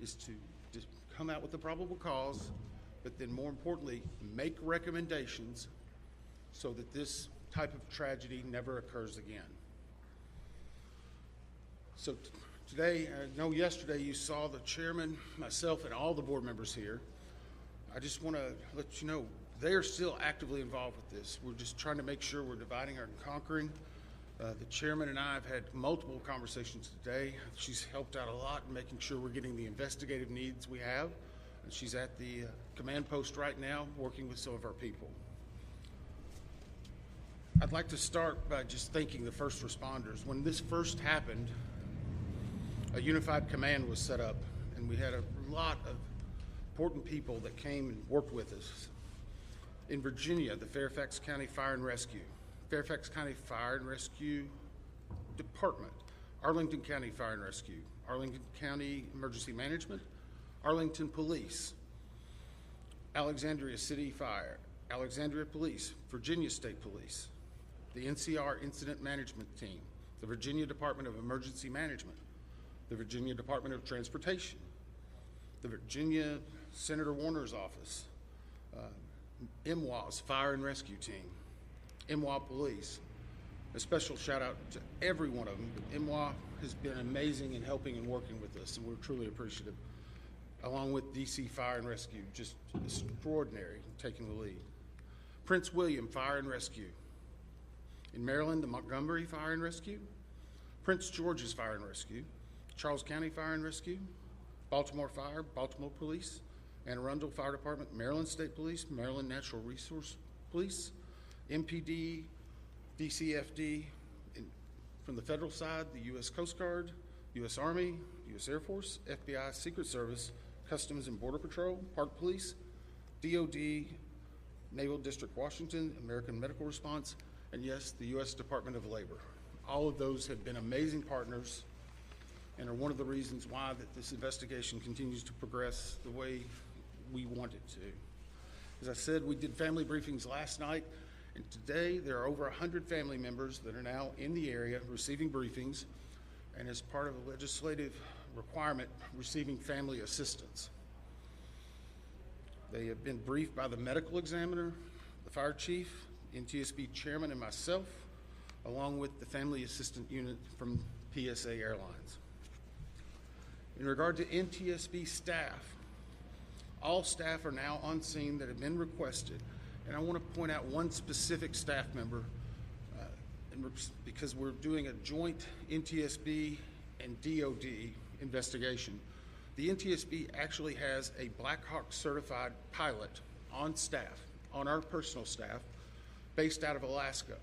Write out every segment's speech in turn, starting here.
is to just come out with the probable cause, but then more importantly, make recommendations so that this type of tragedy never occurs again. So today, I know yesterday you saw the chairman, myself, and all the board members here. I just want to let you know they are still actively involved with this. We're just trying to make sure we're dividing and conquering. The chairman and I have had multiple conversations today. She's helped out a lot in making sure we're getting the investigative needs we have. And she's at the command post right now working with some of our people. I'd like to start by just thanking the first responders. When this first happened, a unified command was set up, and we had a lot of important people that came and worked with us. In Virginia, the Fairfax County Fire and Rescue, Fairfax County Fire and Rescue Department, Arlington County Fire and Rescue, Arlington County Emergency Management, Arlington Police, Alexandria City Fire, Alexandria Police, Virginia State Police, the NCR Incident Management Team, the Virginia Department of Emergency Management, the Virginia Department of Transportation, the Virginia Senator Warner's office, MWA's Fire and Rescue Team, MWA Police. A special shout out to every one of them. MWA has been amazing in helping and working with us, and we're truly appreciative. Along with DC Fire and Rescue, just extraordinary in taking the lead. Prince William Fire and Rescue. In Maryland, the Montgomery Fire and Rescue, Prince George's Fire and Rescue, Charles County Fire and Rescue, Baltimore Fire, Baltimore Police, Anne Arundel Fire Department, Maryland State Police, Maryland Natural Resource Police, MPD, DCFD, from the federal side, the U.S. Coast Guard, U.S. Army, U.S. Air Force, FBI, Secret Service, Customs and Border Patrol, Park Police, DOD, Naval District Washington, American Medical Response, and yes, the U.S. Department of Labor. All of those have been amazing partners and are one of the reasons why that this investigation continues to progress the way we want it to. As I said, we did family briefings last night, and today there are over 100 family members that are now in the area receiving briefings, and as part of a legislative requirement, receiving family assistance. They have been briefed by the medical examiner, the fire chief, NTSB chairman, and myself, along with the family assistant unit from PSA Airlines. In regard to NTSB staff, all staff are now on scene that have been requested, and I want to point out one specific staff member because we're doing a joint NTSB and DOD investigation. The NTSB actually has a Black Hawk certified pilot on staff, on our personal staff, based out of Alaska.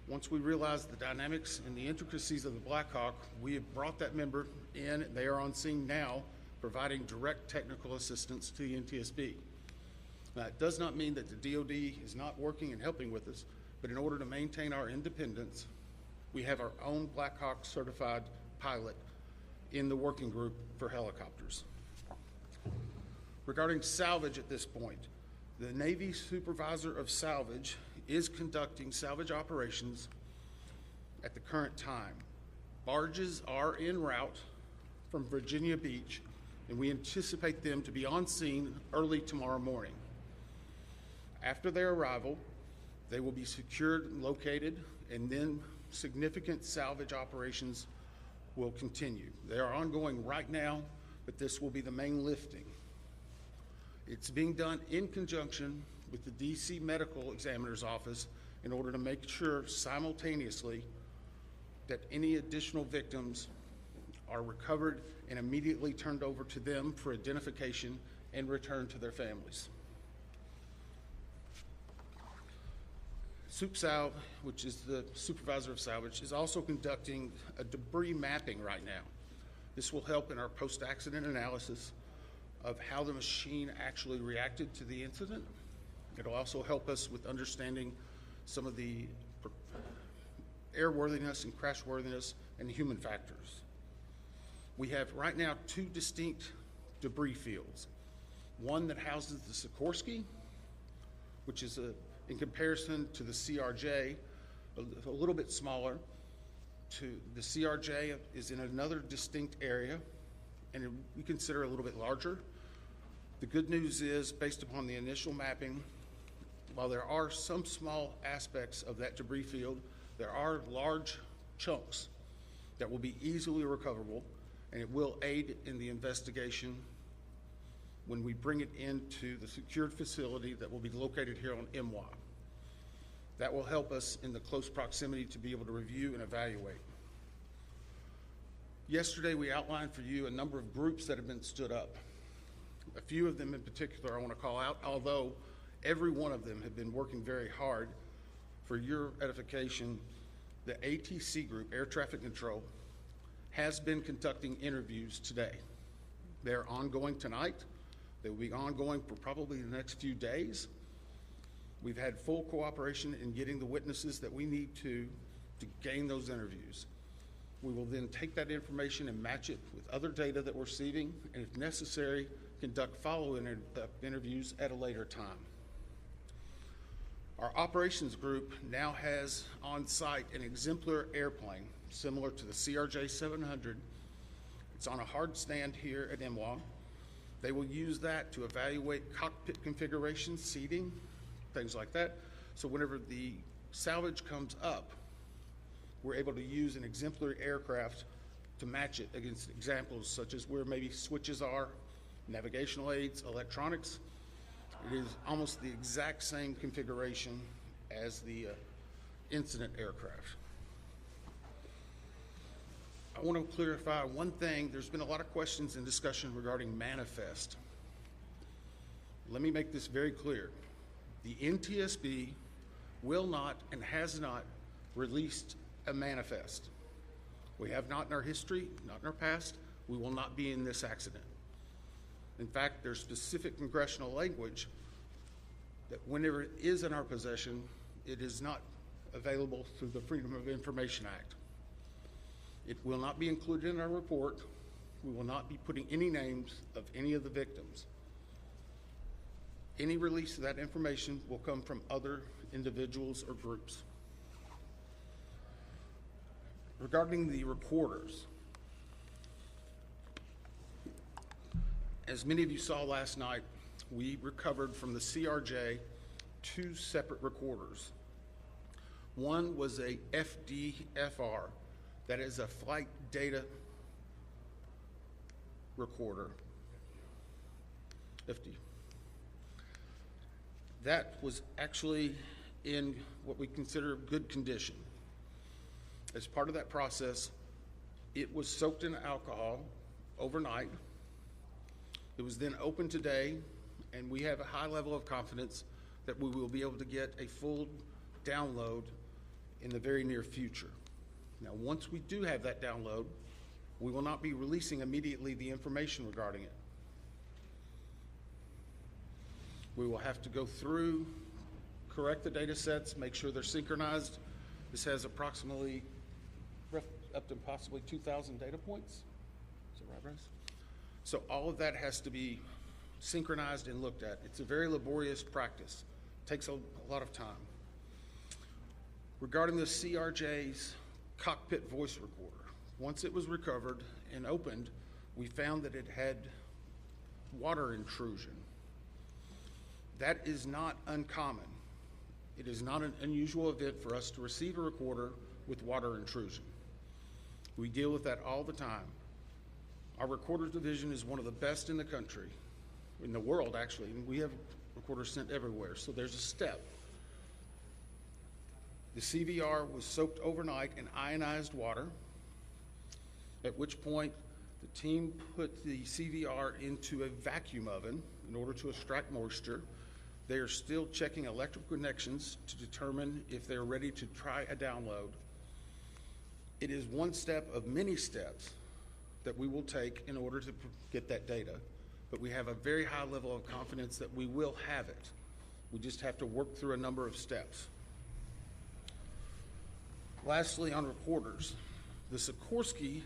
Once we realized the dynamics and the intricacies of the Black Hawk, we have brought that member in. They are on scene now, providing direct technical assistance to the NTSB. Now, it does not mean that the DOD is not working and helping with us, but in order to maintain our independence, we have our own Black Hawk certified pilot in the working group for helicopters. Regarding salvage at this point, the Navy Supervisor of Salvage is conducting salvage operations at the current time. Barges are en route from Virginia Beach, and we anticipate them to be on scene early tomorrow morning. After their arrival, they will be secured and located, and then significant salvage operations will continue. They are ongoing right now, but this will be the main lifting. It's being done in conjunction with the DC Medical Examiner's Office in order to make sure simultaneously that any additional victims are recovered and immediately turned over to them for identification and returned to their families. SupSal, which is the supervisor of salvage, is also conducting a debris mapping right now. This will help in our post-accident analysis of how the machine actually reacted to the incident. It'll also help us with understanding some of the airworthiness and crashworthiness and human factors. We have right now two distinct debris fields. One that houses the Sikorsky, which is in comparison to the CRJ, a little bit smaller. The CRJ is in another distinct area, and we consider a little bit larger. The good news is, based upon the initial mapping, while there are some small aspects of that debris field, there are large chunks that will be easily recoverable, and it will aid in the investigation when we bring it into the secured facility that will be located here on MWA. That will help us in the close proximity to be able to review and evaluate. Yesterday, we outlined for you a number of groups that have been stood up. A few of them in particular I want to call out, although every one of them have been working very hard. For your edification, the ATC group, Air Traffic Control, has been conducting interviews today. They're ongoing tonight. They will be ongoing for probably the next few days. We've had full cooperation in getting the witnesses that we need to gain those interviews. We will then take that information and match it with other data that we're receiving, and if necessary, conduct follow-up interviews at a later time. Our operations group now has on site an exemplar airplane similar to the CRJ 700. It's on a hard stand here at MWA. They will use that to evaluate cockpit configuration, seating, things like that. So whenever the salvage comes up, we're able to use an exemplary aircraft to match it against examples such as where maybe switches are, navigational aids, electronics. It is almost the exact same configuration as the incident aircraft. I want to clarify one thing. There's been a lot of questions and discussion regarding manifest. Let me make this very clear. The NTSB will not and has not released a manifest. We have not in our history, not in our past. We will not be in this accident. In fact, there's specific congressional language that whenever it is in our possession, it is not available through the Freedom of Information Act. It will not be included in our report. We will not be putting any names of any of the victims. Any release of that information will come from other individuals or groups. Regarding the recorders, as many of you saw last night, we recovered from the CRJ 2 separate recorders. One was a FDFR, that is a flight data recorder. FD. That was actually in what we consider good condition. As part of that process, it was soaked in alcohol overnight. It was then opened today, and we have a high level of confidence that we will be able to get a full download in the very near future. Now, once we do have that download, we will not be releasing immediately the information regarding it. We will have to go through, correct the data sets, make sure they're synchronized. This has approximately up to possibly 2,000 data points. Is that right, Bryce? So all of that has to be synchronized and looked at. It's a very laborious practice. It takes a lot of time. Regarding the CRJ's cockpit voice recorder, once it was recovered and opened, we found that it had water intrusion. That is not uncommon. It is not an unusual event for us to receive a recorder with water intrusion. We deal with that all the time. Our recorders division is one of the best in the country, in the world actually, and we have recorders sent everywhere, so there's a step. The CVR was soaked overnight in ionized water, at which point the team put the CVR into a vacuum oven in order to extract moisture. They are still checking electrical connections to determine if they're ready to try a download. It is one step of many steps that we will take in order to get that data, but we have a very high level of confidence that we will have it. We just have to work through a number of steps. Lastly, on recorders, the Sikorsky,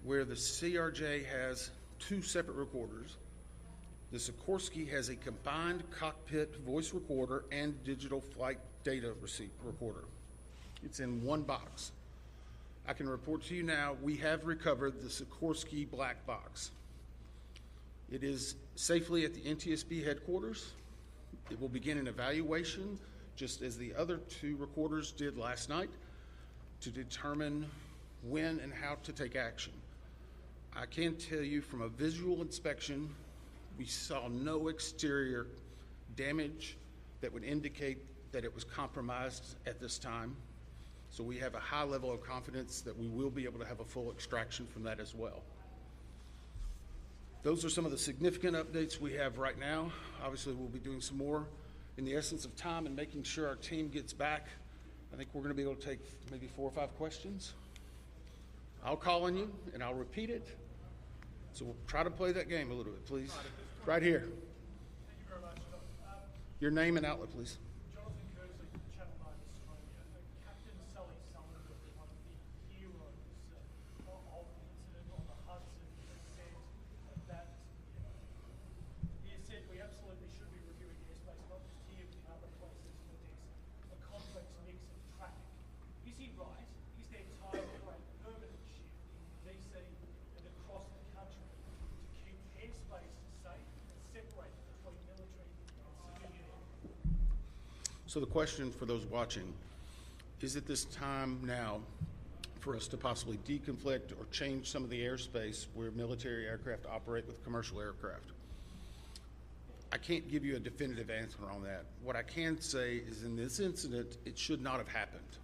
where the CRJ has 2 separate recorders, the Sikorsky has a combined cockpit voice recorder and digital flight data receipt recorder. It's in one box. I can report to you now, we have recovered the Sikorsky black box. It is safely at the NTSB headquarters. It will begin an evaluation, just as the other two recorders did last night, to determine when and how to take action. I can tell you from a visual inspection, we saw no exterior damage that would indicate that it was compromised at this time. So we have a high level of confidence that we will be able to have a full extraction from that as well. Those are some of the significant updates we have right now. Obviously, we'll be doing some more in the essence of time and making sure our team gets back. I think we're going to be able to take maybe 4 or 5 questions. I'll call on you and I'll repeat it. So we'll try to play that game a little bit, please. Right here. Thank you very much. Your name and outlet, please. Jonathan Kersley from Channel 9 Australia. Captain Salvage was one of the heroes of the incident on the Hudson, that he said we absolutely should be reviewing airspace, not just here but in other places, where there's a complex mix of traffic. Is he right? Is there time for a permanent shift in DC and across the country to keep airspace safe and separate between military and civilian air? So the question for those watching, is it this time now for us to possibly deconflict or change some of the airspace where military aircraft operate with commercial aircraft? I can't give you a definitive answer on that. What I can say is in this incident, it should not have happened.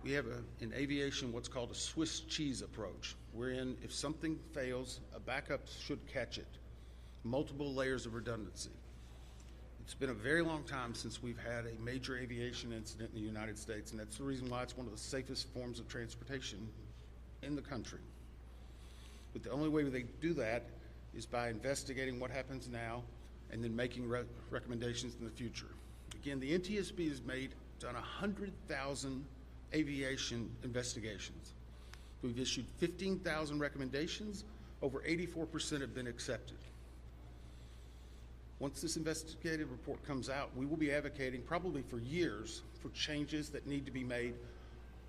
We have in aviation what's called a Swiss cheese approach, wherein if something fails, a backup should catch it. Multiple layers of redundancy. It's been a very long time since we've had a major aviation incident in the United States, and that's the reason why it's one of the safest forms of transportation in the country. But the only way they do that is by investigating what happens now and then making recommendations in the future. Again, the NTSB has done 100,000 aviation investigations. We've issued 15,000 recommendations. Over 84% have been accepted. Once this investigative report comes out, we will be advocating probably for years for changes that need to be made,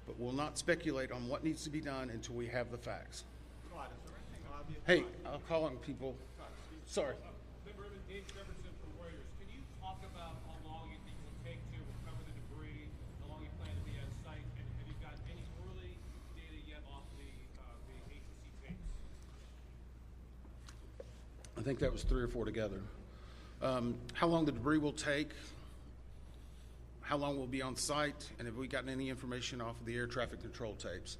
but we'll not speculate on what needs to be done until we have the facts. Todd, is there anything obvious? Hey, I'll call on people. Sorry. Dave Jefferson from Reuters. Can you talk about how long you think it will take to recover the debris, how long you plan to be at site, and have you got any early data yet off the ATC tapes? I think that was 3 or 4 together. How long the debris will take, how long we'll be on site, and have we gotten any information off of the air traffic control tapes.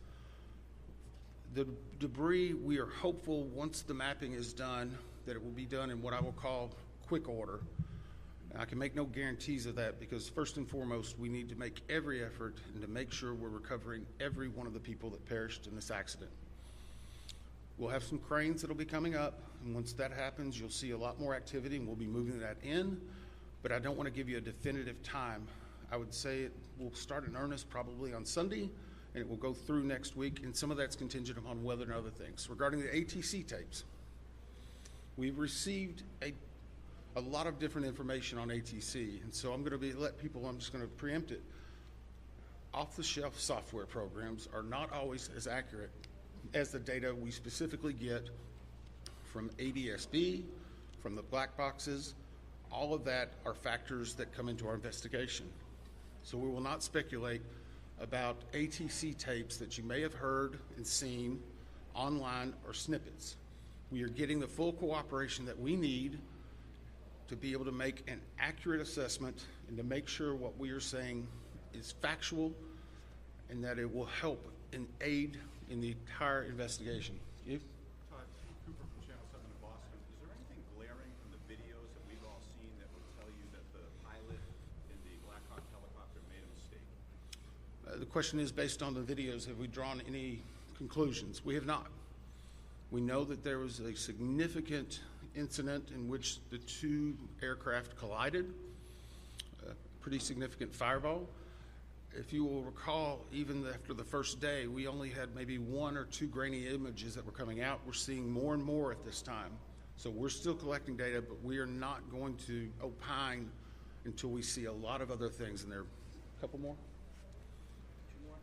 The debris, we are hopeful once the mapping is done that it will be done in what I will call quick order. And I can make no guarantees of that because first and foremost, we need to make every effort and to make sure we're recovering every one of the people that perished in this accident. We'll have some cranes that'll be coming up, and once that happens, you'll see a lot more activity, and we'll be moving that in, but I don't want to give you a definitive time. I would say it will start in earnest probably on Sunday, and it will go through next week, and some of that's contingent upon weather and other things. Regarding the ATC tapes, we've received a lot of different information on ATC, and so I'm just going to preempt it. Off-the-shelf software programs are not always as accurate as the data we specifically get from NTSB, from the black boxes. All of that are factors that come into our investigation. So we will not speculate about ATC tapes that you may have heard and seen online or snippets. We are getting the full cooperation that we need to be able to make an accurate assessment and to make sure what we are saying is factual and that it will help and aid in the entire investigation. You? Todd, Steve Cooper from Channel 7 in Boston. Is there anything glaring from the videos that we've all seen that would tell you that the pilot in the Black Hawk helicopter made a mistake? The question is, based on the videos, have we drawn any conclusions? We have not. We know that there was a significant incident in which the 2 aircraft collided, a pretty significant fireball. If you will recall, even after the first day, we only had maybe 1 or 2 grainy images that were coming out. We're seeing more and more at this time. So we're still collecting data, but we are not going to opine until we see a lot of other things in there. A couple more? 2 more?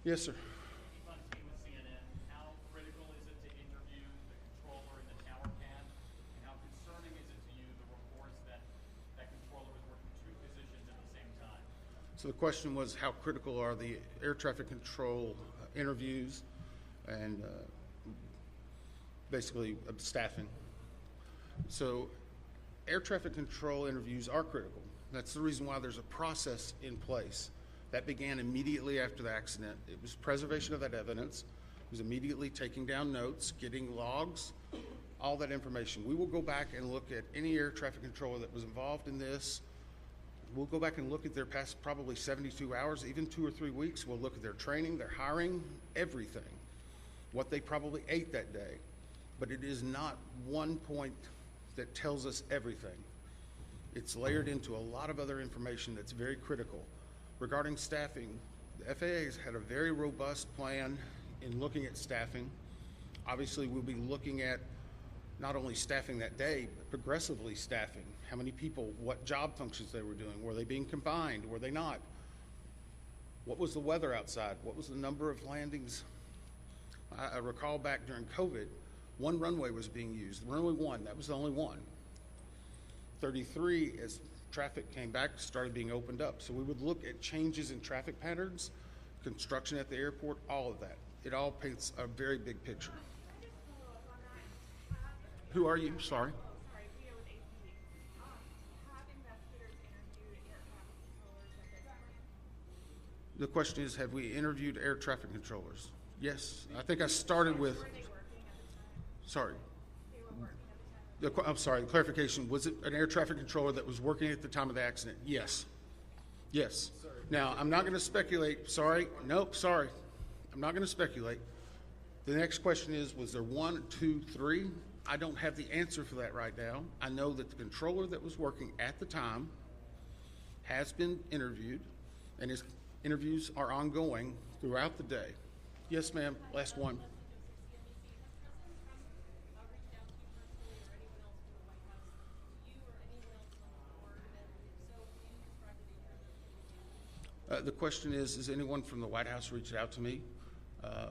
Yes, sir. Keep on team with CNN. How critical is it to interview the controller in the tower cab? And how concerning is it to you, the reports that that controller is working two positions at the same time? So the question was, how critical are the air traffic control interviews and basically staffing? So air traffic control interviews are critical. That's the reason why there's a process in place. That began immediately after the accident. It was preservation of that evidence. It was immediately taking down notes, getting logs, all that information. We will go back and look at any air traffic controller that was involved in this. We'll go back and look at their past probably 72 hours, even 2 or 3 weeks. We'll look at their training, their hiring, everything, what they probably ate that day. But it is not one point that tells us everything. It's layered into a lot of other information that's very critical. Regarding staffing, the FAA has had a very robust plan in looking at staffing. Obviously, we'll be looking at not only staffing that day, but progressively staffing. How many people, what job functions they were doing. Were they being combined? Were they not? What was the weather outside? What was the number of landings? I recall back during COVID, one runway was being used. Runway 1, that was the only one. 33, as traffic came back, started being opened up. So we would look at changes in traffic patterns, construction at the airport, all of that. It all paints a very big picture. Who are you? Sorry. The question is, have we interviewed air traffic controllers? Yes. I think I started with, sorry. I'm sorry, the clarification, was it an air traffic controller that was working at the time of the accident? Yes. Yes. Now, I'm not going to speculate. Sorry. Nope, sorry. I'm not going to speculate. The next question is, was there 1, 2, 3? I don't have the answer for that right now. I know that the controller that was working at the time has been interviewed, and his interviews are ongoing throughout the day. Yes, ma'am. Last one. The question is, has anyone from the White House reached out to me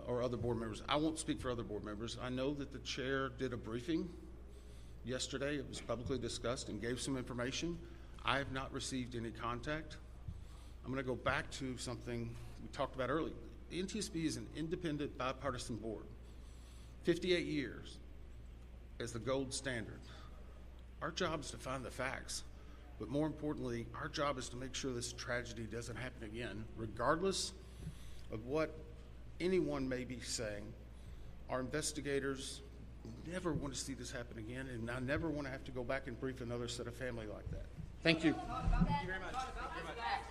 or other board members? I won't speak for other board members. I know that the chair did a briefing yesterday. It was publicly discussed and gave some information. I have not received any contact. I'm going to go back to something we talked about earlier. The NTSB is an independent bipartisan board. 58 years as the gold standard. Our job is to find the facts. But more importantly, our job is to make sure this tragedy doesn't happen again, regardless of what anyone may be saying. Our investigators never want to see this happen again, and I never want to have to go back and brief another set of family like that. Thank you. Thank you very much. Thank you very much.